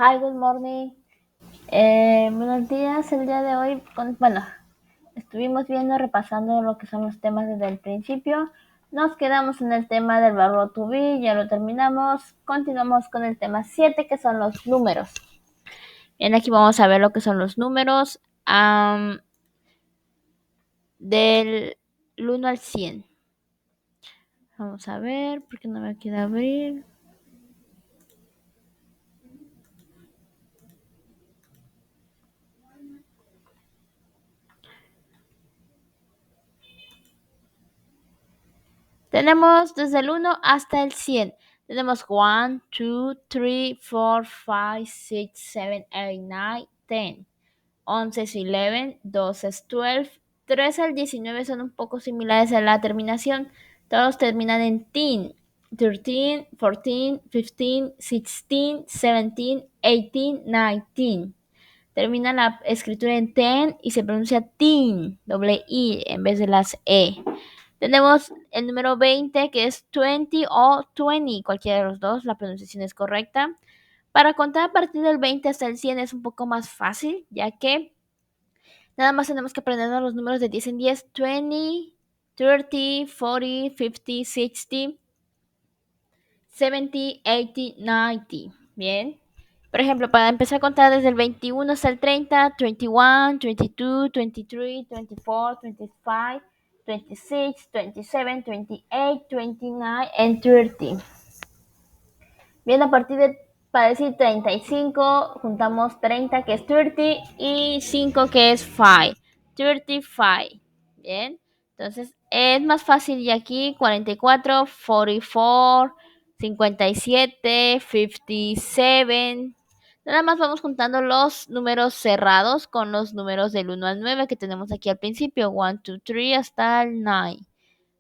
Hi, good morning. Buenos días. El día de hoy, estuvimos repasando lo que son los temas desde el principio. Nos quedamos en el tema del verbo to be, ya lo terminamos. Continuamos con el tema 7, que son los números. Bien, aquí vamos a ver lo que son los números del 1 al 100. Vamos a ver, porque no me quiere abrir. Tenemos desde el 1 hasta el 100. Tenemos 1, 2, 3, 4, 5, 6, 7, 8, 9, 10. 11 es 11, 12 es 12, 13 al 19 son un poco similares a la terminación. Todos terminan en teen. 13, 14, 15, 16, 17, 18, 19. Termina la escritura en ten y se pronuncia teen, doble I en vez de las E. Tenemos el número 20, que es 20 o 20, cualquiera de los dos, la pronunciación es correcta. Para contar a partir del 20 hasta el 100 es un poco más fácil, ya que nada más tenemos que aprendernos los números de 10 en 10, 20, 30, 40, 50, 60, 70, 80, 90. Bien. Por ejemplo, para empezar a contar desde el 21 hasta el 30, 21, 22, 23, 24, 25, 26, 27, 28, 29 y 30. Bien, a partir de, para decir 35, juntamos 30 que es 30 y 5 que es 5. 35. Bien, entonces es más fácil y aquí 44, 44, 57, 57. Nada más vamos juntando los números cerrados con los números del 1 al 9 que tenemos aquí al principio. 1, 2, 3 hasta el 9.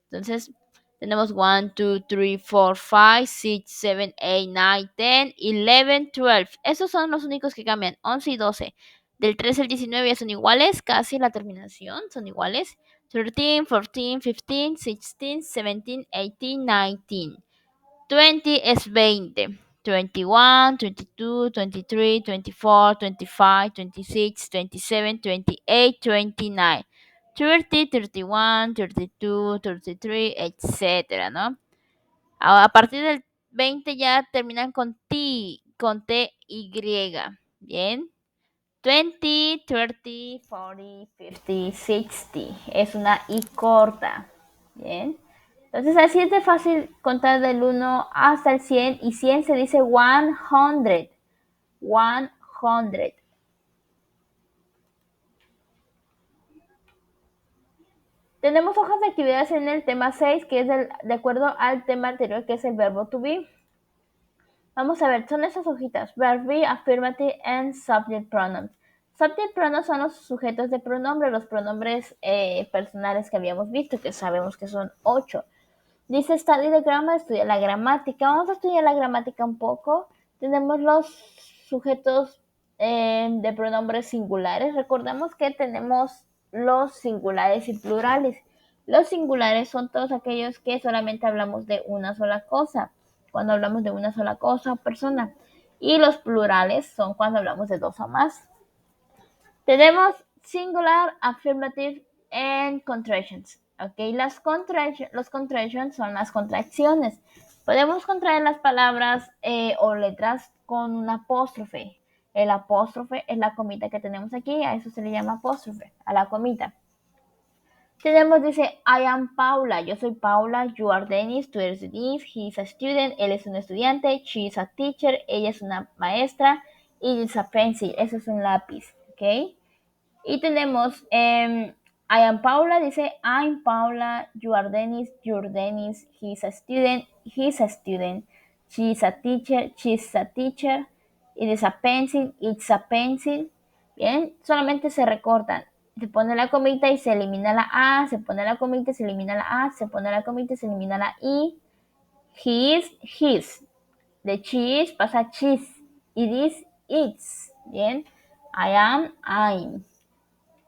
Entonces, tenemos 1, 2, 3, 4, 5, 6, 7, 8, 9, 10, 11, 12. Esos son los únicos que cambian, 11 y 12. Del 13 al 19 ya son iguales, casi la terminación son iguales. 13, 14, 15, 16, 17, 18, 19. 20 es 20. 21, 22, 23, 24, 25, 26, 27, 28, 29. 30, 31, 32, 33, etcétera, ¿no? Ahora, a partir del 20 ya terminan con T, con T-Y. Bien. 20, 30, 40, 50, 60. Es una I corta. Bien. Entonces así es de fácil contar del 1 hasta el 100 y 100 se dice 100. 100. Tenemos hojas de actividades en el tema 6, que es de acuerdo al tema anterior, que es el verbo to be. Vamos a ver, son esas hojitas: verb be, affirmative and subject pronouns. Subject pronouns son los sujetos de pronombre, los pronombres personales que habíamos visto, que sabemos que son 8. Dice study the grammar, estudia la gramática. Vamos a estudiar la gramática un poco. Tenemos los sujetos de pronombres singulares. Recordemos que tenemos los singulares y plurales. Los singulares son todos aquellos que solamente hablamos de una sola cosa, cuando hablamos de una sola cosa o persona. Y los plurales son cuando hablamos de dos o más. Tenemos singular, affirmative and contractions. Okay, los contractions son las contracciones. Podemos contraer las palabras o letras con un apóstrofe. El apóstrofe es la comita que tenemos aquí, a eso se le llama apóstrofe, a la comita. Tenemos, dice, I am Paula, yo soy Paula, you are Dennis, tú eres Denise, he is a student, él es un estudiante, she is a teacher, ella es una maestra, it is a pencil, eso es un lápiz, ¿ok? Y tenemos, I am Paula, dice, I'm Paula, you are Dennis, you're Dennis, he's a student, he's a student, she's a teacher, she's a teacher, it is a pencil, it's a pencil. Bien, solamente se recortan. Se pone la comita y se elimina la A, se pone la comita y se elimina la A, se pone la comita y se elimina la I. He is, his. De cheese pasa cheese. It is, it's. Bien, I am, I'm.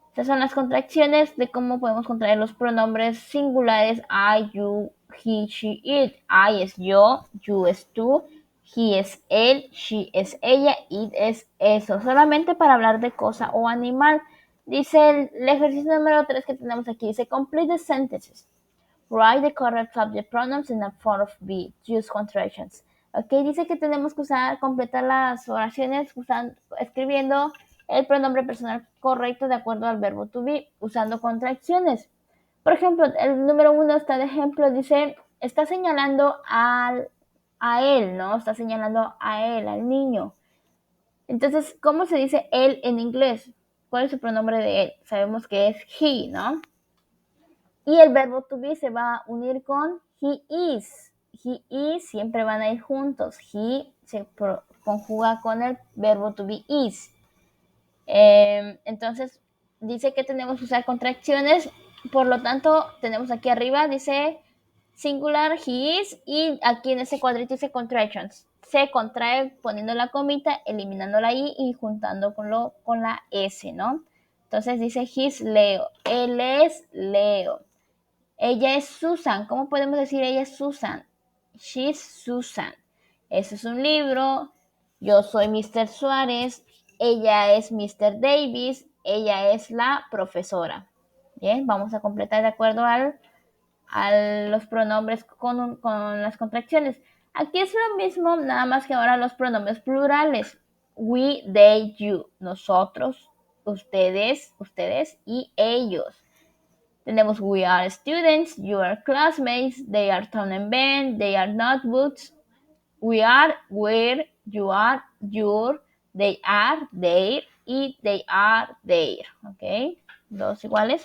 Estas son las contracciones de cómo podemos contraer los pronombres singulares I, you, he, she, it. I es yo, you es tú, He es él, she es ella, it es eso. Solamente para hablar de cosa o animal. Dice el ejercicio número 3 que tenemos aquí. Dice, complete the sentences. Write the correct subject pronouns in the form of be. Use contractions. Ok, dice que tenemos que completar las oraciones escribiendo el pronombre personal correcto de acuerdo al verbo to be, usando contracciones. Por ejemplo, el número 1 está de ejemplo, dice, está señalando a él, ¿no? Está señalando a él, al niño. Entonces, ¿cómo se dice él en inglés? ¿Cuál es el pronombre de él? Sabemos que es he, ¿no? Y el verbo to be se va a unir con he is. He is siempre van a ir juntos. He se conjuga con el verbo to be is. Entonces, dice que tenemos que usar contracciones. Por lo tanto, tenemos aquí arriba, dice singular, he is, y aquí en ese cuadrito dice contractions. Se contrae poniendo la comita, eliminando la i y juntando con la s, ¿no? Entonces dice he's Leo, él es Leo. Ella es Susan. ¿Cómo podemos decir ella es Susan? She's Susan. Eso es un libro. Yo soy Mr. Suárez. Ella es Mr. Davis. Ella es la profesora. Bien, vamos a completar de acuerdo a los pronombres con las contracciones. Aquí es lo mismo, nada más que ahora los pronombres plurales. We, they, you. Nosotros, ustedes y ellos. Tenemos we are students, you are classmates, they are Tom and Ben, they are notebooks, we are, we're, you are, you're, they are, their, y they are, their. ¿Ok? Dos iguales.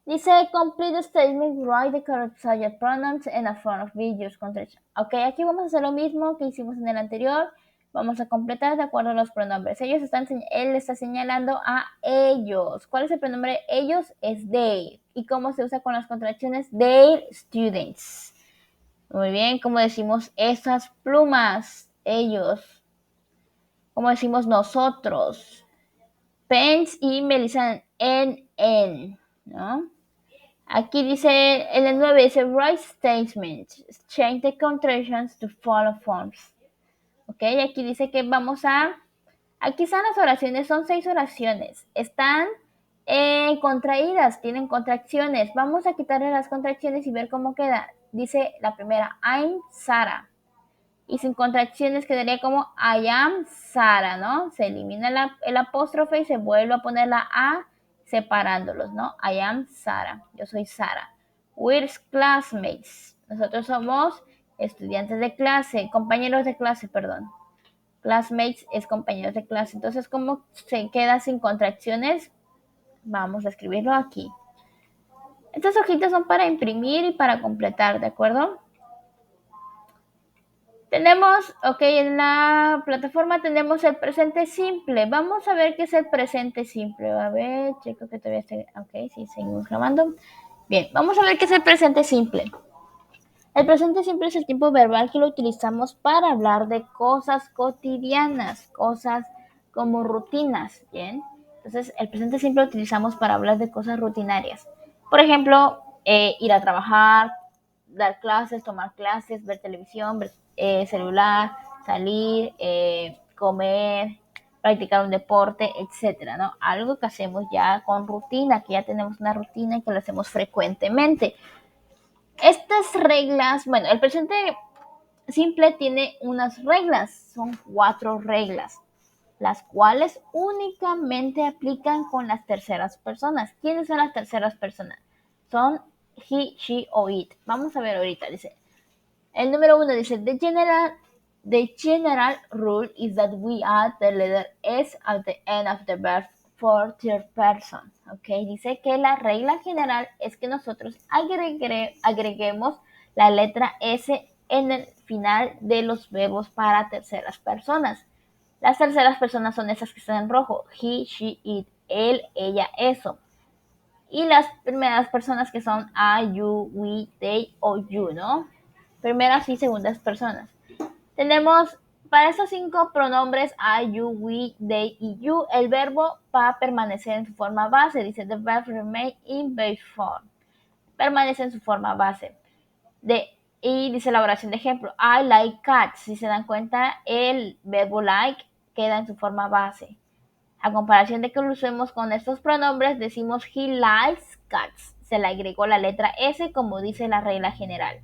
Dice, complete the statement, write the correct subject pronouns and a form of be use contraction. Ok, aquí vamos a hacer lo mismo que hicimos en el anterior. Vamos a completar de acuerdo a los pronombres. Él está señalando a ellos. ¿Cuál es el pronombre? Ellos es they. ¿Y cómo se usa con las contracciones? Their students. Muy bien, como decimos esas plumas, ellos. Como decimos nosotros. Pens y Melissa en, ¿no? Aquí dice, en el 9 dice, write statements, change the contractions to follow forms. Ok, aquí dice que aquí están las oraciones, son 6 oraciones. Están contraídas, tienen contracciones. Vamos a quitarle las contracciones y ver cómo queda. Dice la primera, I'm Sara. Y sin contracciones quedaría como I am Sara, ¿no? Se elimina el apóstrofe y se vuelve a poner la A separándolos, ¿no? I am Sara, yo soy Sara. We're classmates. Nosotros somos estudiantes de clase, compañeros de clase, perdón. Classmates es compañeros de clase. Entonces, ¿cómo se queda sin contracciones? Vamos a escribirlo aquí. Estas hojitas son para imprimir y para completar, ¿de acuerdo? Tenemos, ok, en la plataforma tenemos el presente simple. Vamos a ver qué es el presente simple. A ver, checo que todavía está, ok, sí, seguimos grabando. Bien, vamos a ver qué es el presente simple. El presente simple es el tiempo verbal que lo utilizamos para hablar de cosas cotidianas, cosas como rutinas, ¿bien? Entonces, el presente simple lo utilizamos para hablar de cosas rutinarias. Por ejemplo, ir a trabajar, dar clases, tomar clases, ver televisión, ver celular, salir, comer, practicar un deporte, etcétera, ¿no? Algo que hacemos ya con rutina, que ya tenemos una rutina y que lo hacemos frecuentemente. Estas reglas, bueno, el presente simple tiene unas reglas, son 4 reglas, las cuales únicamente aplican con las terceras personas. ¿Quiénes son las terceras personas? Son he, she o it. Vamos a ver ahorita, dice. El número 1 dice, the general rule is that we add the letter S at the end of the verb for third person. Ok, dice que la regla general es que nosotros agreguemos la letra S en el final de los verbos para terceras personas. Las terceras personas son esas que están en rojo. He, she, it, él, ella, eso. Y las primeras personas que son I, you, we, they o you, ¿no? Primeras y segundas personas. Tenemos para esos 5 pronombres I, you, we, they y you, el verbo va a permanecer en su forma base. Dice the verb remain in base form. Permanece en su forma base. Y dice la oración de ejemplo, I like cats. Si se dan cuenta, el verbo like queda en su forma base. A comparación de que lo usemos con estos pronombres, decimos he likes cats. Se le agregó la letra S como dice la regla general.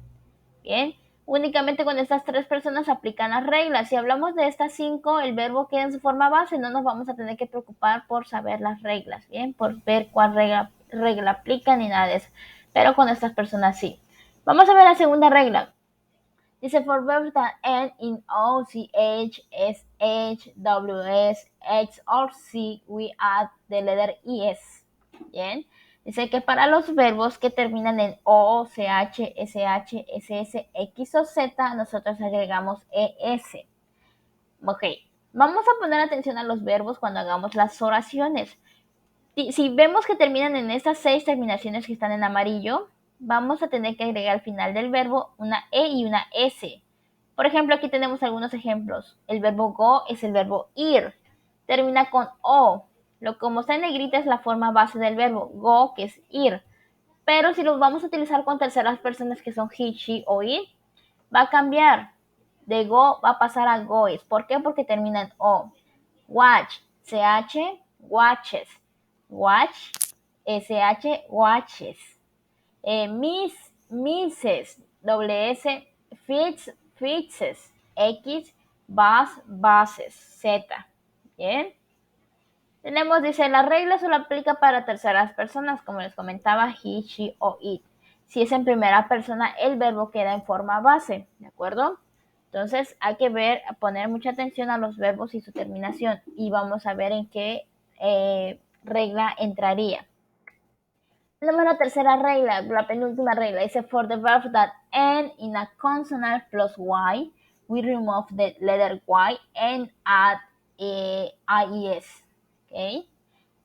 Bien, únicamente con estas 3 personas aplican las reglas. Si hablamos de estas 5, el verbo queda en su forma base, no nos vamos a tener que preocupar por saber las reglas, bien, por ver cuál regla aplica ni nada de eso. Pero con estas personas sí. Vamos a ver la segunda regla. Dice, for verbs that end in O, CH, SH, WS, X or C, we add the letter ES. Bien. Dice que para los verbos que terminan en O, CH, SH, SS, X o Z, nosotros agregamos ES. Ok. Vamos a poner atención a los verbos cuando hagamos las oraciones. Si vemos que terminan en estas 6 terminaciones que están en amarillo, vamos a tener que agregar al final del verbo una E y una S. Por ejemplo, aquí tenemos algunos ejemplos. El verbo go es el verbo ir. Termina con O. Como está en negrita es la forma base del verbo. Go, que es ir. Pero si lo vamos a utilizar con terceras personas que son he, she o it, va a cambiar. De go va a pasar a goes. ¿Por qué? Porque termina en O. Watch, CH, watches. Watch, SH, watches. Misses, WS, fixes, X, bases, Z. Bien. Tenemos, dice, la regla solo aplica para terceras personas, como les comentaba, he, she o it. Si es en primera persona, el verbo queda en forma base, ¿de acuerdo? Entonces hay que poner mucha atención a los verbos y su terminación y vamos a ver en qué regla entraría. Tenemos la tercera regla, la penúltima regla, dice for the verbs that end in a consonant plus Y, we remove the letter Y and add IES. ¿Okay?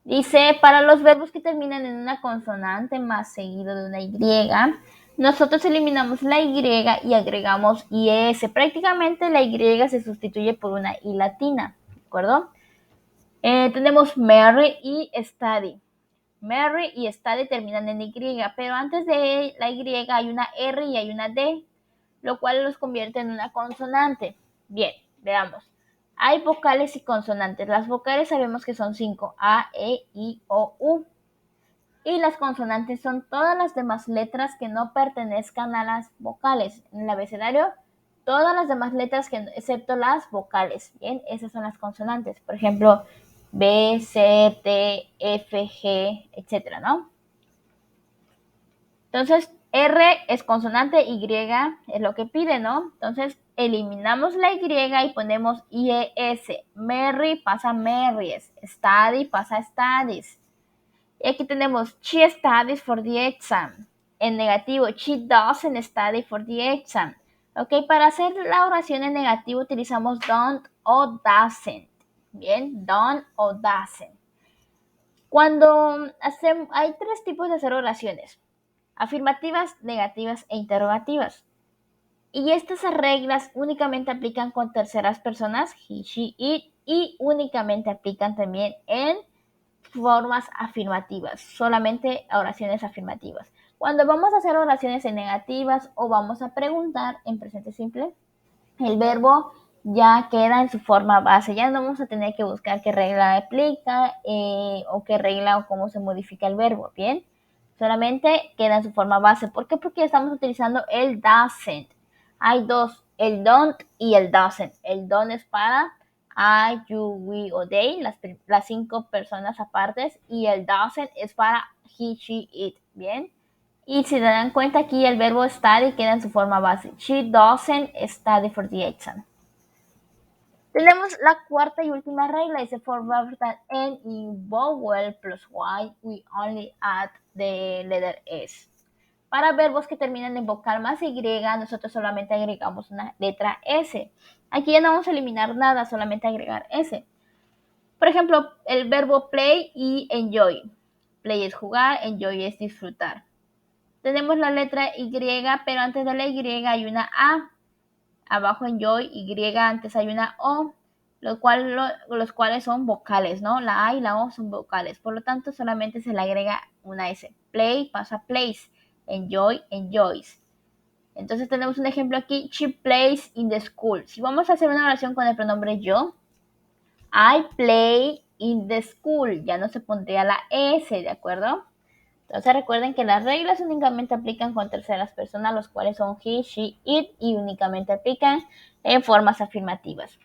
Dice, para los verbos que terminan en una consonante más seguido de una Y, nosotros eliminamos la Y y agregamos IS. Prácticamente la Y se sustituye por una I latina, ¿de acuerdo? Tenemos Mary y Study. Mary y study terminan en Y, pero antes de la Y hay una R y hay una D, lo cual los convierte en una consonante. Bien, veamos. Hay vocales y consonantes. Las vocales sabemos que son 5, A, E, I, O, U. Y las consonantes son todas las demás letras que no pertenezcan a las vocales. En el abecedario, todas las demás letras excepto las vocales. Bien, esas son las consonantes. Por ejemplo, B, C, T, F, G, etcétera, ¿no? Entonces, R es consonante, Y es lo que pide, ¿no? Entonces, eliminamos la Y y ponemos IES. Mary pasa Marries. Study pasa Studies. Y aquí tenemos, she studies for the exam. En negativo, she doesn't study for the exam. Ok, para hacer la oración en negativo utilizamos don't o doesn't. Bien, don't o doesn't. Cuando hay 3 tipos de hacer oraciones. Afirmativas, negativas e interrogativas. Y estas reglas únicamente aplican con terceras personas, he, she, it, y únicamente aplican también en formas afirmativas, solamente oraciones afirmativas. Cuando vamos a hacer oraciones en negativas o vamos a preguntar en presente simple, el verbo ya queda en su forma base. Ya no vamos a tener que buscar qué regla aplica o qué regla o cómo se modifica el verbo, ¿bien? Solamente queda en su forma base. ¿Por qué? Porque estamos utilizando el doesn't. Hay 2, el don't y el doesn't. El don't es para I, you, we o they, las 5 personas apartes, y el doesn't es para he, she, it, ¿bien? Y si se dan cuenta aquí el verbo study queda en su forma base. She doesn't study for the exam. Tenemos la cuarta y última regla, dice for verbs that end in vowel plus Y, we only add the letter S. Para verbos que terminan en vocal más Y, nosotros solamente agregamos una letra S. Aquí ya no vamos a eliminar nada, solamente agregar S. Por ejemplo, el verbo play y enjoy. Play es jugar, enjoy es disfrutar. Tenemos la letra Y, pero antes de la Y hay una A. Abajo en enjoy, Y, antes hay una O, los cuales son vocales, ¿no? La A y la O son vocales. Por lo tanto, solamente se le agrega una S. Play pasa plays. Enjoy, enjoys. Entonces tenemos un ejemplo aquí, she plays in the school. Si vamos a hacer una oración con el pronombre yo, I play in the school, ya no se pondría la S, ¿de acuerdo? Entonces recuerden que las reglas únicamente aplican con terceras personas, los cuales son he, she, it, y únicamente aplican en formas afirmativas.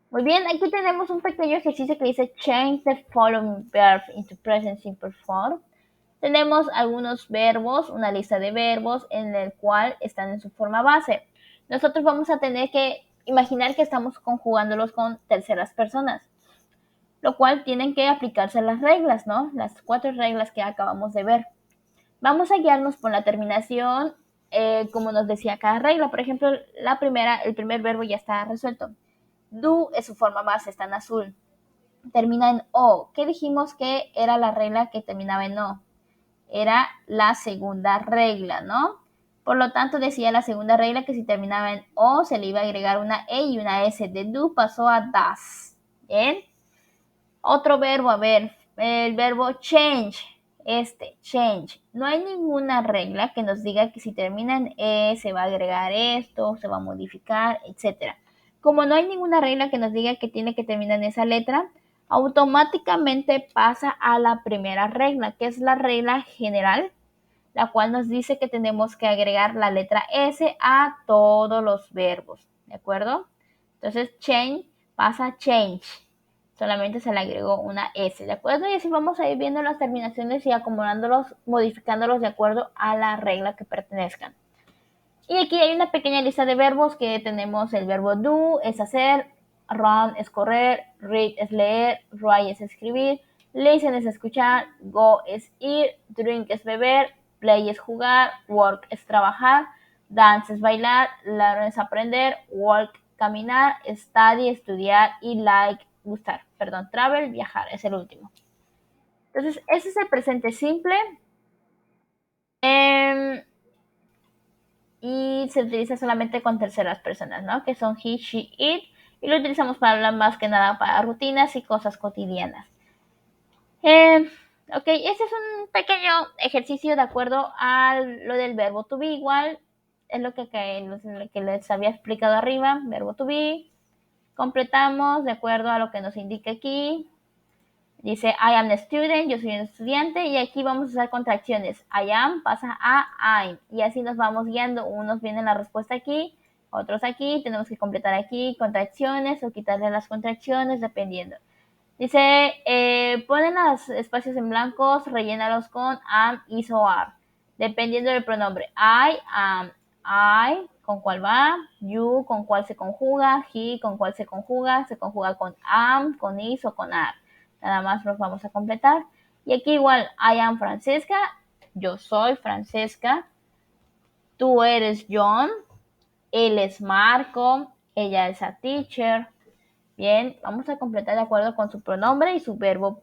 Muy bien, aquí tenemos un pequeño ejercicio que dice change the following verb into present simple form. Tenemos algunos verbos, una lista de verbos en el cual están en su forma base. Nosotros vamos a tener que imaginar que estamos conjugándolos con terceras personas, lo cual tienen que aplicarse las reglas, ¿no? Las 4 reglas que acabamos de ver. Vamos a guiarnos por la terminación, como nos decía cada regla. Por ejemplo, el primer verbo ya está resuelto. Do es su forma base, está en azul. Termina en O. ¿Qué dijimos que era la regla que terminaba en O? Era la segunda regla, ¿no? Por lo tanto, decía la segunda regla que si terminaba en O se le iba a agregar una E y una S. De do pasó a das. ¿Bien? Otro verbo, a ver, el verbo change. Change. No hay ninguna regla que nos diga que si termina en E se va a agregar esto, se va a modificar, etc. Como no hay ninguna regla que nos diga que tiene que terminar en esa letra, automáticamente pasa a la primera regla, que es la regla general, la cual nos dice que tenemos que agregar la letra S a todos los verbos, ¿de acuerdo? Entonces, change pasa a change. Solamente se le agregó una S, ¿de acuerdo? Y así vamos a ir viendo las terminaciones y acomodándolos, modificándolos de acuerdo a la regla que pertenezcan. Y aquí hay una pequeña lista de verbos que tenemos el verbo do, es hacer, run es correr, read es leer, write es escribir, listen es escuchar, go es ir, drink es beber, play es jugar, work es trabajar, dance es bailar, learn es aprender, walk caminar, study estudiar y like gustar. Perdón, travel viajar es el último. Entonces, ese es el presente simple. Y se utiliza solamente con terceras personas, ¿no? Que son he, she, it, y lo utilizamos para hablar más que nada para rutinas y cosas cotidianas. Ok, este es un pequeño ejercicio de acuerdo a lo del verbo to be, igual es lo que les había explicado arriba, verbo to be, completamos de acuerdo a lo que nos indica aquí. Dice I am a student, yo soy un estudiante, y aquí vamos a usar contracciones. I am pasa a I'm, y así nos vamos guiando. Unos vienen la respuesta aquí, otros aquí, tenemos que completar aquí contracciones o quitarle las contracciones, dependiendo. Dice, ponen los espacios en blancos, rellénalos con am, is o are, dependiendo del pronombre. I am, I, ¿con cuál va? You, ¿con cuál se conjuga? He, ¿con cuál se conjuga? Se conjuga con am, con is o con are. Nada más los vamos a completar. Y aquí igual, I am Francesca, yo soy Francesca, tú eres John, él es Marco, ella es a teacher. Bien, vamos a completar de acuerdo con su pronombre y su verbo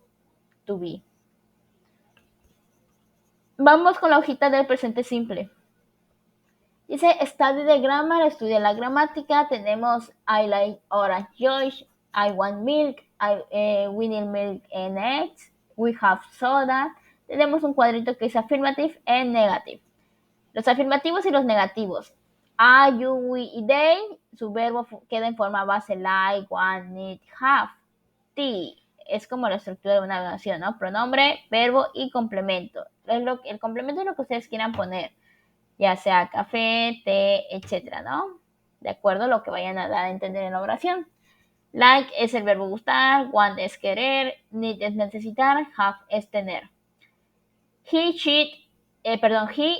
to be. Vamos con la hojita del presente simple. Dice, study the grammar, estudia la gramática. Tenemos I like orange juice, I want milk, we need milk and eggs, we have soda. Tenemos un cuadrito que es affirmative and negative. Los afirmativos y los negativos. I, you, we y they. Su verbo queda en forma base like, want, need, have. T es como la estructura de una oración, ¿no? Pronombre, verbo y complemento. El complemento es lo que ustedes quieran poner, ya sea café, té, etcétera, ¿no? De acuerdo a lo que vayan a dar a entender en la oración. Like es el verbo gustar, want es querer, need es necesitar, have es tener. He, he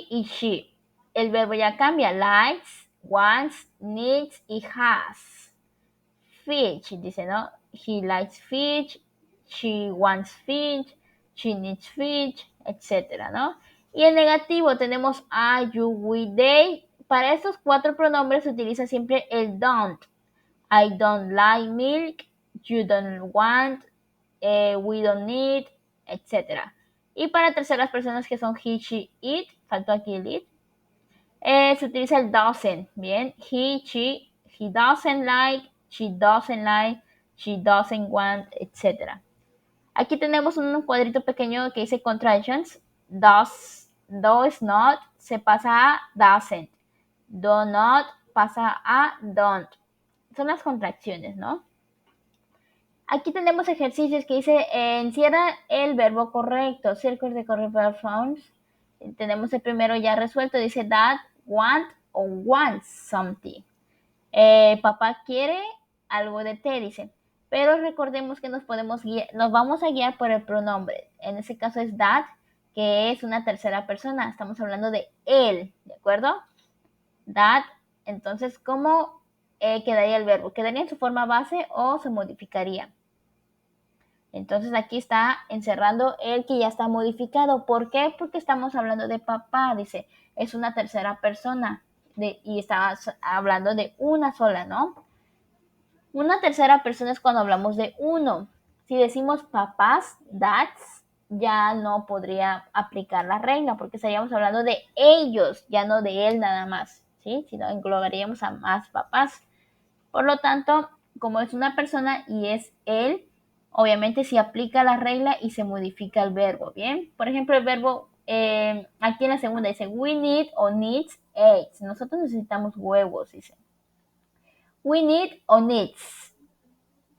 y she. El verbo ya cambia, likes, wants, needs y has. Fish, dice, ¿no? He likes fish, she wants fish, she needs fish, etcétera, ¿no? Y en negativo tenemos I, you, we, they. Para estos 4 pronombres se utiliza siempre el don't. I don't like milk, you don't want, we don't need, etcétera. Y para terceras personas que son he, she, it, faltó aquí el it, se utiliza el doesn't, bien, he, she, he doesn't like, she doesn't want, etc. Aquí tenemos un cuadrito pequeño que dice contractions, does not, se pasa a doesn't, Do not pasa a don't. Son las contracciones, ¿no? Aquí tenemos ejercicios que dice encierra el verbo correcto, circle the correct verb forms. Tenemos el primero ya resuelto, dice that, want o wants something. Papá quiere algo de té, dice. Pero recordemos que nos vamos a guiar por el pronombre. En ese caso es that, que es una tercera persona. Estamos hablando de él, ¿de acuerdo? That, entonces, ¿cómo quedaría el verbo? ¿Quedaría en su forma base o se modificaría? Entonces aquí está encerrando el que ya está modificado. ¿Por qué? Porque estamos hablando de papá, dice, es una tercera persona y está hablando de una sola, ¿no? Una tercera persona es cuando hablamos de uno. Si decimos papás, dads, ya no podría aplicar la regla porque estaríamos hablando de ellos, ya no de él nada más, ¿sí? Sino englobaríamos a más papás. Por lo tanto, como es una persona y es él, obviamente se aplica la regla y se modifica el verbo, ¿bien? Por ejemplo, el verbo aquí en la segunda dice we need o needs eggs. Nosotros necesitamos huevos, dice. We need o needs.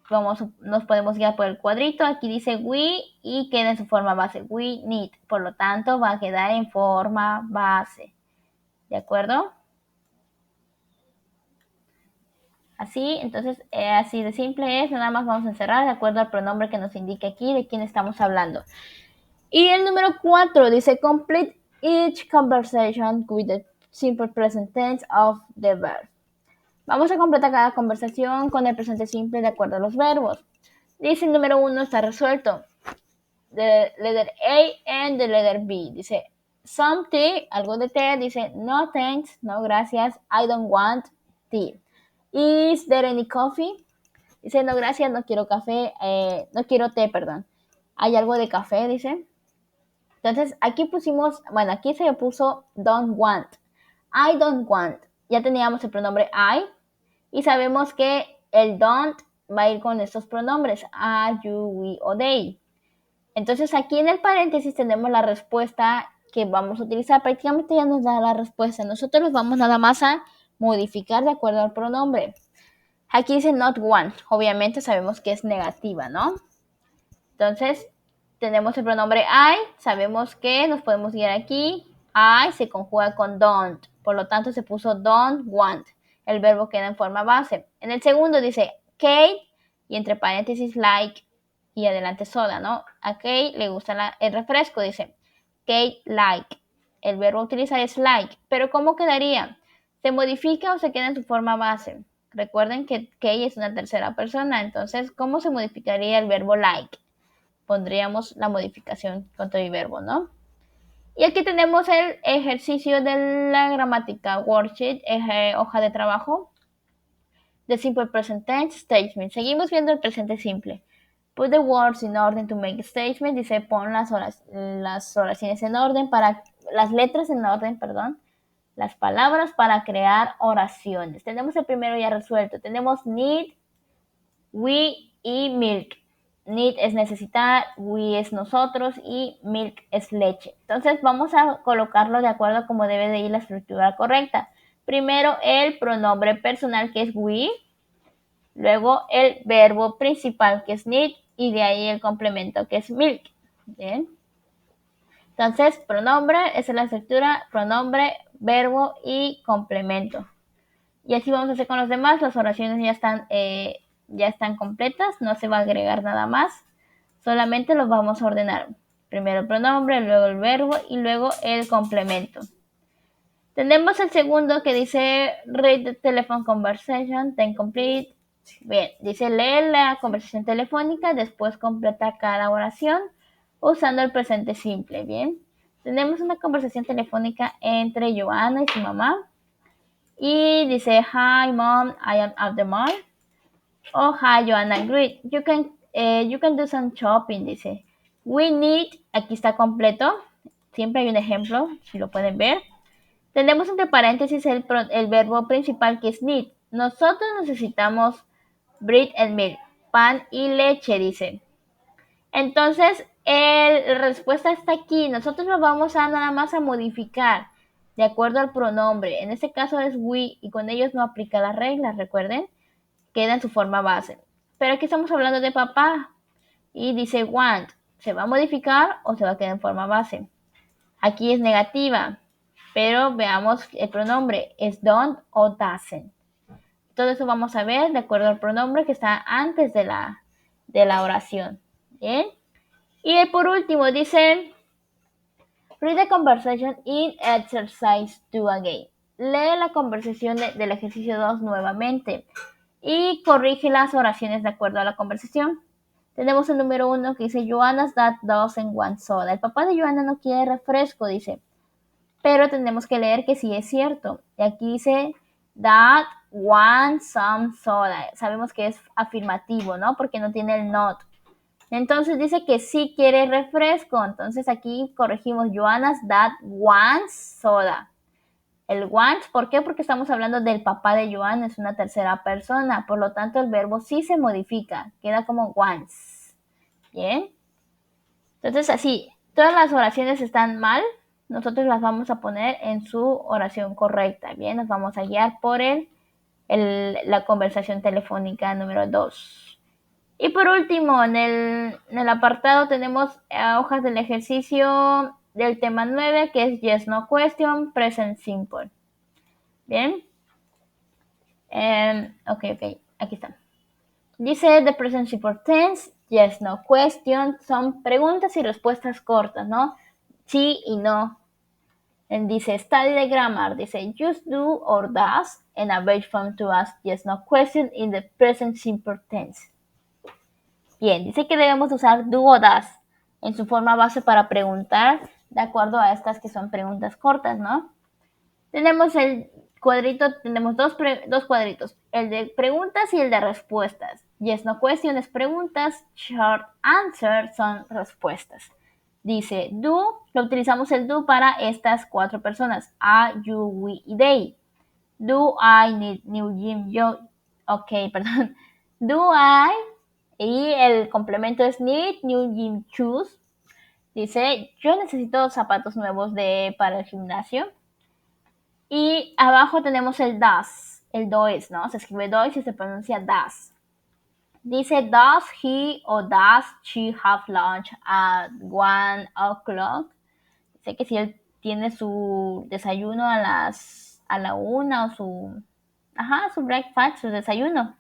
Como nos podemos guiar por el cuadrito, aquí dice we y queda en su forma base, we need, por lo tanto va a quedar en forma base, ¿de acuerdo? Así, entonces, así de simple es, nada más vamos a encerrar de acuerdo al pronombre que nos indique aquí de quién estamos hablando. Y el número 4 dice complete each conversation with the simple present tense of the verb. Vamos a completar cada conversación con el presente simple de acuerdo a los verbos. Dice el número 1 está resuelto. The letter A and the letter B. Dice some tea, algo de té. Dice no thanks, no gracias. I don't want tea. Is there any coffee? Dice no gracias, no quiero café, no quiero té, perdón. ¿Hay algo de café? Dice. Entonces aquí pusimos, bueno, aquí se puso don't want. I don't want. Ya teníamos el pronombre I y sabemos que el don't va a ir con estos pronombres are, you, we o they. Entonces aquí en el paréntesis tenemos la respuesta que vamos a utilizar. Prácticamente ya nos da la respuesta. Nosotros los vamos nada más a modificar de acuerdo al pronombre. Aquí dice not want. Obviamente sabemos que es negativa, ¿no? Entonces tenemos el pronombre I. Sabemos que nos podemos guiar aquí. I se conjuga con don't. Por lo tanto se puso don't want. El verbo queda en forma base. En el segundo dice Kate y entre paréntesis like y adelante soda, ¿no? A Kate le gusta el refresco, dice Kate like. El verbo a utilizar es like, pero ¿cómo quedaría? ¿Se modifica o se queda en su forma base? Recuerden que Kate es una tercera persona, entonces, ¿cómo se modificaría el verbo like? Pondríamos la modificación con todo el verbo, ¿no? Y aquí tenemos el ejercicio de la gramática worksheet, hoja de trabajo de simple present tense statement. Seguimos viendo el presente simple. Put the words in order to make a statement. Dice pon las oraciones en orden las letras en orden, perdón, las palabras para crear oraciones. Tenemos el primero ya resuelto. Tenemos need, we y milk. Need es necesitar, we es nosotros y milk es leche. Entonces vamos a colocarlo de acuerdo a cómo debe de ir la estructura correcta. Primero el pronombre personal que es we, luego el verbo principal que es need y de ahí el complemento que es milk. Bien. Entonces pronombre, esa es la estructura, pronombre, verbo y complemento. Y así vamos a hacer con los demás. Las oraciones ya están completas, no se va a agregar nada más, solamente los vamos a ordenar. Primero el pronombre, luego el verbo y luego el complemento. Tenemos el segundo que dice read the telephone conversation, then complete. Bien, dice leer la conversación telefónica, después completa cada oración usando el presente simple. Bien, tenemos una conversación telefónica entre Joanna y su mamá. Y dice, hi mom, I am at the mall. Oh, hi Joanna, great. You can do some shopping, dice. We need, aquí está completo. Siempre hay un ejemplo, si lo pueden ver. Tenemos entre paréntesis el verbo principal que es need. Nosotros necesitamos bread and milk, pan y leche, dice. Entonces, la respuesta está aquí. Nosotros lo vamos a nada más a modificar. de acuerdo al pronombre. En este caso es we y con ellos no aplica las reglas, recuerden, queda en su forma base. Pero aquí estamos hablando de papá y dice want. ¿Se va a modificar o se va a quedar en forma base? Aquí es negativa, pero veamos el pronombre. ¿Es don't o doesn't? Todo eso vamos a ver de acuerdo al pronombre que está antes de la oración. ¿Bien? Y por último dice, read the conversation in exercise 2 again. Lee la conversación del ejercicio 2 nuevamente y corrige las oraciones de acuerdo a la conversación. Tenemos el número 1 que dice, Joanna's dad doesn't want soda. El papá de Joanna no quiere refresco, dice. Pero tenemos que leer que sí es cierto. Y aquí dice, dad wants some soda. Sabemos que es afirmativo, ¿no? Porque no tiene el not. Entonces dice que sí quiere refresco. Entonces aquí corregimos, Joanna's dad wants soda. El wants, ¿por qué? Porque estamos hablando del papá de Joanna, es una tercera persona. Por lo tanto, el verbo sí se modifica. Queda como wants. ¿Bien? Entonces así, todas las oraciones están mal. Nosotros las vamos a poner en su oración correcta. Bien, nos vamos a guiar por la conversación telefónica número 2. Y por último, en el apartado tenemos hojas del ejercicio del tema 9, que es yes, no question, present simple. Bien. Ok, aquí está. Dice the present simple tense, yes, no question, son preguntas y respuestas cortas, ¿no? Sí y no. Dice study the grammar, dice use do or does and a verb form to ask yes, no question in the present simple tense. Bien, dice que debemos usar do o does en su forma base para preguntar de acuerdo a estas que son preguntas cortas, ¿no? Tenemos el cuadrito, tenemos dos cuadritos, el de preguntas y el de respuestas. Yes, no question es preguntas, short answer son respuestas. Dice do, lo utilizamos el do para estas 4 personas, I, you, we y they. Do I need new gym? Yo, ok, perdón. Do I, y el complemento es need new gym shoes. Dice, yo necesito zapatos nuevos para el gimnasio. Y abajo tenemos el does, el does, ¿no? Se escribe does y se pronuncia does. Dice, does he or does she have lunch at 1 o'clock? Dice que si él tiene su desayuno a la 1 o su breakfast, su desayuno.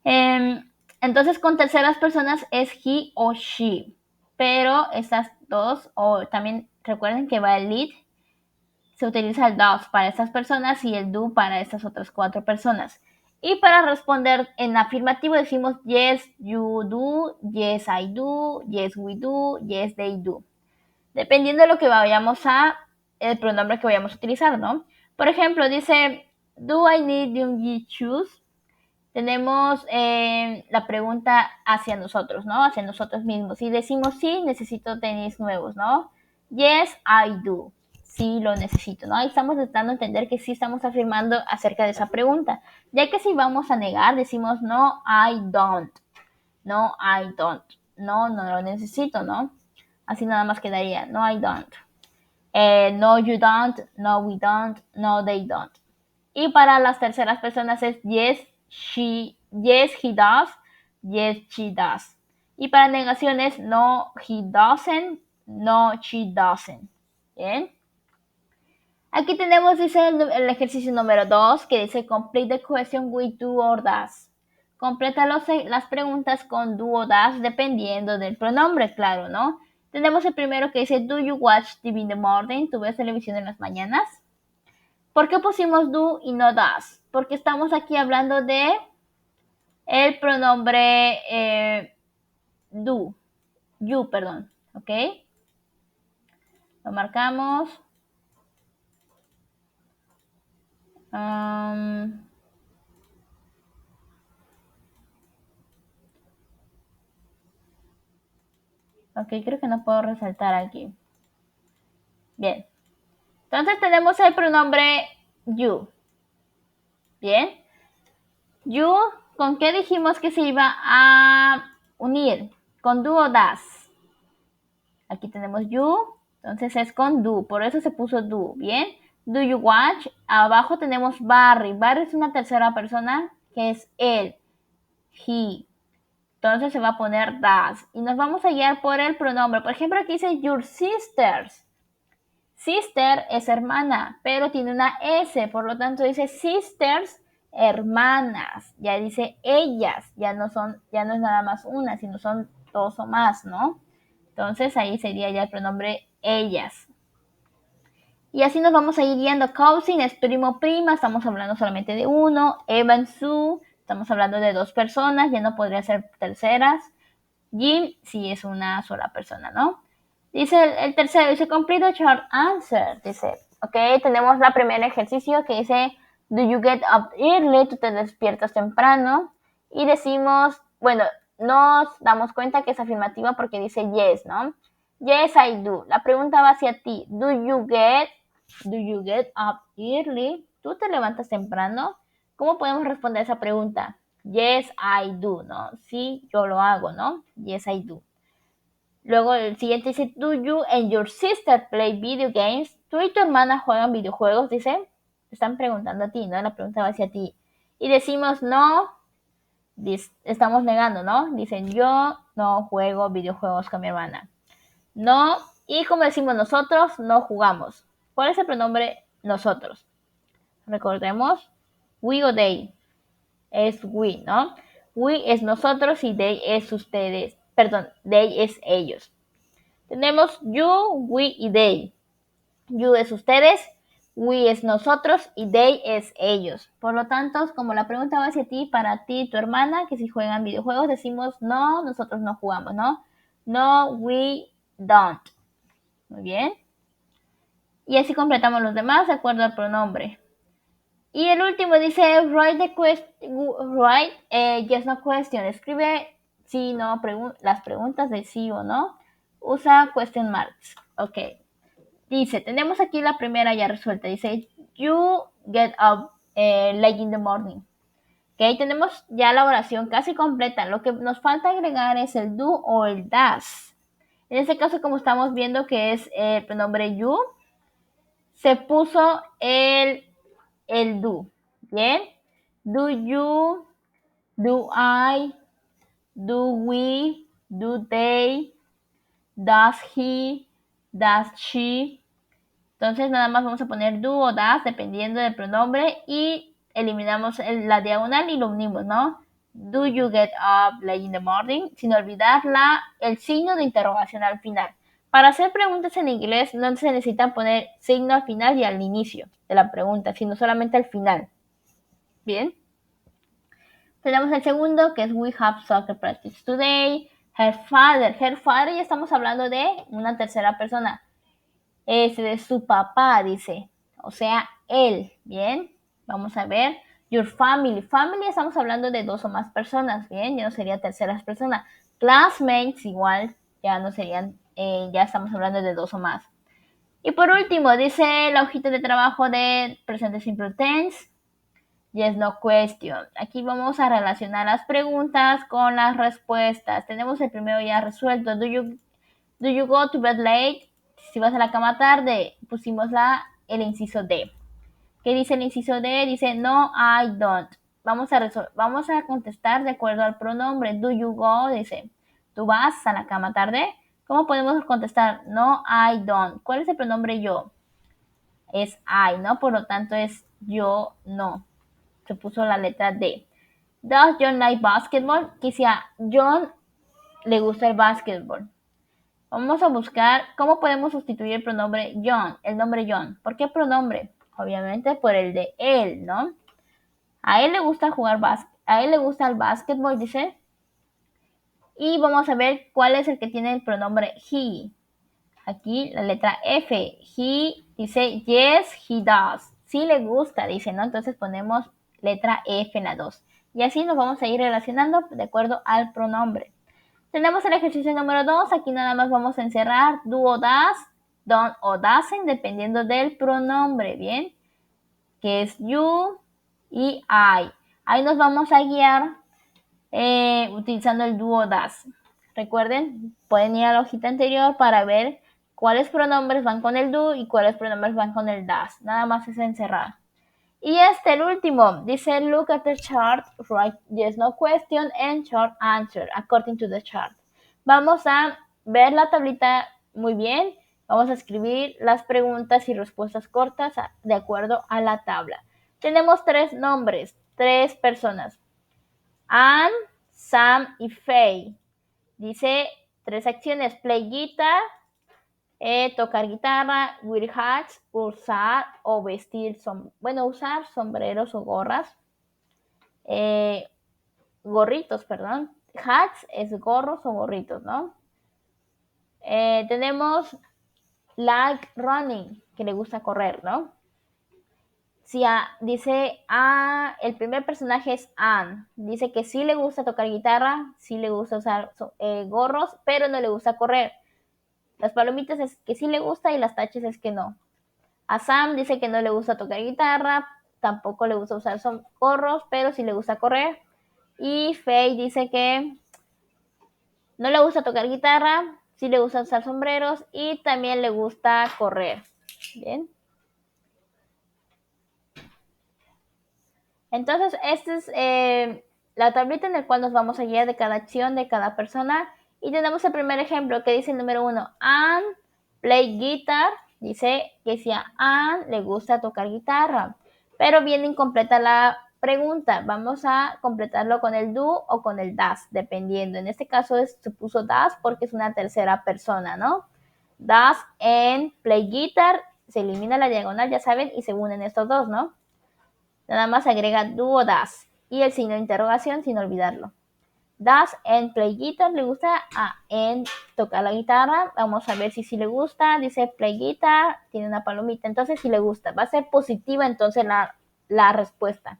Entonces con terceras personas es he o she. Pero estas dos, o también recuerden que va el lead, se utiliza el does para estas personas y el do para estas otras 4 personas. Y para responder en afirmativo decimos yes, you do, yes, I do, yes, we do, yes, they do. Dependiendo de lo que el pronombre que vayamos a utilizar, ¿no? Por ejemplo, dice, do I need new shoes? Tenemos la pregunta hacia nosotros, ¿no? Hacia nosotros mismos. Y decimos, sí, necesito tenis nuevos, ¿no? Yes, I do. Sí, lo necesito, ¿no? Ahí estamos dando a entender que sí estamos afirmando acerca de esa pregunta. Ya que si vamos a negar, decimos, no, I don't. No, I don't. No, no lo necesito, ¿no? Así nada más quedaría, no, I don't. No, you don't. No, we don't. No, they don't. Y para las terceras personas es yes, he does, yes, she does. Y para negaciones, no, he doesn't, no, she doesn't. Bien. Aquí tenemos, dice el ejercicio número 2, que dice complete the question with do or does. Completa las preguntas con do o does, dependiendo del pronombre, claro, ¿no? Tenemos el primero que dice, do you watch TV in the morning? ¿Tú ves televisión en las mañanas? ¿Por qué pusimos do y no does? Porque estamos aquí hablando de el pronombre do, you, perdón, ¿ok? Lo marcamos. Ok, creo que no puedo resaltar aquí. Bien. Entonces tenemos el pronombre you. Bien. You, ¿con qué dijimos que se iba a unir? Con do o does. Aquí tenemos you, entonces es con do, por eso se puso do, ¿bien? Do you watch? Abajo tenemos Barry. Barry es una tercera persona que es él, he. Entonces se va a poner does. Y nos vamos a guiar por el pronombre. Por ejemplo, aquí dice your sisters. Sister es hermana, pero tiene una S, por lo tanto dice sisters, hermanas. Ya dice ellas, ya no es nada más una, sino son dos o más, ¿no? Entonces ahí sería ya el pronombre ellas. Y así nos vamos a ir guiando. Cousin es primo, prima, estamos hablando solamente de uno. Evan, Sue, estamos hablando de dos personas, ya no podría ser terceras. Jim, sí es una sola persona, ¿no? Dice el tercero, dice complete a short answer. Dice, ok, tenemos la primer ejercicio que dice, do you get up early? Tú te despiertas temprano. Y decimos, bueno, nos damos cuenta que es afirmativa porque dice yes, ¿no? Yes, I do. La pregunta va hacia ti. Do you get up early? ¿Tú te levantas temprano? ¿Cómo podemos responder esa pregunta? Yes, I do, ¿no? Sí, yo lo hago, ¿no? Yes, I do. Luego el siguiente dice, do you and your sister play video games? ¿Tú y tu hermana juegan videojuegos? Dice, te están preguntando a ti, ¿no? La pregunta va hacia ti. Y decimos, no, estamos negando, ¿no? Dicen, yo no juego videojuegos con mi hermana. No, y como decimos nosotros, no jugamos. ¿Cuál es el pronombre nosotros? Recordemos, we o they. Es we, ¿no? We es nosotros y they es ustedes. Perdón, they es ellos. Tenemos you, we y they. You es ustedes, we es nosotros y they es ellos. Por lo tanto, como la pregunta va hacia ti, para ti y tu hermana, que si juegan videojuegos, decimos no, nosotros no jugamos, ¿no? No, we don't. Muy bien. Y así completamos los demás de acuerdo al pronombre. Y el último dice, write yes, no question. Escribe sí, no, las preguntas de sí o no. Usa question marks. Ok. Dice, tenemos aquí la primera ya resuelta. Dice, you get up late in the morning. Ok, tenemos ya la oración casi completa. Lo que nos falta agregar es el do o el does. En este caso, como estamos viendo que es el pronombre you, se puso el do. Bien. Do you, do I, do we, do they, does he, does she. Entonces nada más vamos a poner do o does dependiendo del pronombre y eliminamos la diagonal y lo unimos, ¿no? Do you get up late in the morning? Sin olvidar el signo de interrogación al final. Para hacer preguntas en inglés no se necesita poner signo al final y al inicio de la pregunta, sino solamente al final. Bien. Tenemos el segundo, que es we have soccer practice today. Her father ya estamos hablando de una tercera persona. Es de su papá, dice. O sea, él. Bien. Vamos a ver. Your family. Family estamos hablando de dos o más personas. Bien. Ya no sería terceras personas. Classmates igual. Ya no serían. Ya estamos hablando de dos o más. Y por último, dice la hojita de trabajo de presente simple tense. Yes, no question. Aquí vamos a relacionar las preguntas con las respuestas. Tenemos el primero ya resuelto. Do you go to bed late? Si vas a la cama tarde, pusimos el inciso D. ¿Qué dice el inciso D? Dice no, I don't. Vamos a contestar de acuerdo al pronombre. Do you go? Dice, ¿tú vas a la cama tarde? ¿Cómo podemos contestar? No, I don't. ¿Cuál es el pronombre yo? Es I, ¿no? Por lo tanto es yo no. Se puso la letra D. Does John like basketball? Que si a John le gusta el basketball. Vamos a buscar cómo podemos sustituir el pronombre John, el nombre John. ¿Por qué pronombre? Obviamente por el de él, ¿no? A él le gusta el basketball, dice. Y vamos a ver cuál es el que tiene el pronombre he. Aquí la letra F. He dice yes, he does. Sí le gusta, dice, ¿no? Entonces ponemos letra F en la 2. Y así nos vamos a ir relacionando de acuerdo al pronombre. Tenemos el ejercicio número 2. Aquí nada más vamos a encerrar do o does, don't o doesn't, dependiendo del pronombre, ¿bien? Que es you y I. Ahí nos vamos a guiar utilizando el do o does. Recuerden, pueden ir a la hojita anterior para ver cuáles pronombres van con el do y cuáles pronombres van con el das. Nada más es encerrar. Y el último, dice, look at the chart, write yes, no question, and short answer, according to the chart. Vamos a ver la tablita muy bien. Vamos a escribir las preguntas y respuestas cortas de acuerdo a la tabla. Tenemos 3 nombres, 3 personas. Anne, Sam y Faye. Dice 3 acciones, play guitar, tocar guitarra, wear hats, usar o vestir, usar sombreros o gorras, gorritos, perdón. Hats es gorros o gorritos, ¿no? Tenemos like running, que le gusta correr, ¿no? Si dice, el primer personaje es Anne, dice que sí le gusta tocar guitarra, sí le gusta usar gorros, pero no le gusta correr. Las palomitas es que sí le gusta y las taches es que no. A Sam dice que no le gusta tocar guitarra, tampoco le gusta usar gorros, pero sí le gusta correr. Y Faye dice que no le gusta tocar guitarra, sí le gusta usar sombreros y también le gusta correr. Bien. Entonces, esta es la tablita en la cual nos vamos a guiar de cada acción de cada persona. Y tenemos el primer ejemplo que dice el número 1, Anne play guitar. Dice que si a Anne le gusta tocar guitarra, pero viene incompleta la pregunta. Vamos a completarlo con el do o con el das, dependiendo. En este caso se puso das porque es una tercera persona, ¿no? Das and play guitar, se elimina la diagonal, ya saben, y se unen estos dos, ¿no? Nada más agrega do o das y el signo de interrogación sin olvidarlo. Das and play guitar, le gusta a en tocar la guitarra. Vamos a ver si sí le gusta. Dice play guitar, tiene una palomita, entonces sí le gusta. Va a ser positiva entonces la respuesta.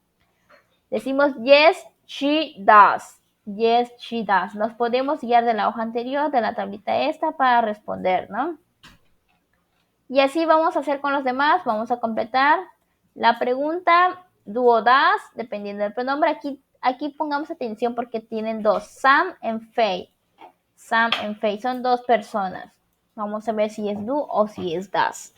Decimos yes, she does. Yes, she does. Nos podemos guiar de la hoja anterior, de la tablita esta, para responder, ¿no? Y así vamos a hacer con los demás. Vamos a completar la pregunta do o das, dependiendo del pronombre. Aquí pongamos atención porque tienen 2, Sam and Faye. Sam and Faye son 2 personas. Vamos a ver si es do o si es das.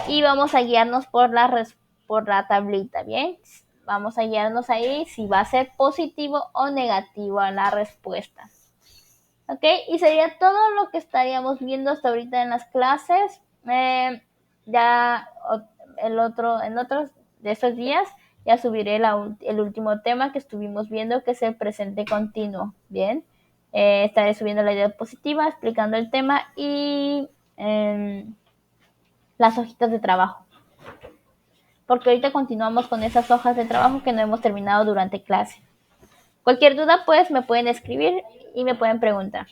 Y vamos a guiarnos por la tablita, ¿bien? Vamos a guiarnos ahí si va a ser positivo o negativo la respuesta. ¿Ok? Y sería todo lo que estaríamos viendo hasta ahorita en las clases. Ya en otros de estos días ya subiré el último tema que estuvimos viendo, que es el presente continuo. Bien, estaré subiendo la diapositiva explicando el tema y las hojitas de trabajo, porque ahorita continuamos con esas hojas de trabajo que no hemos terminado durante clase. Cualquier duda, pues me pueden escribir y me pueden preguntar.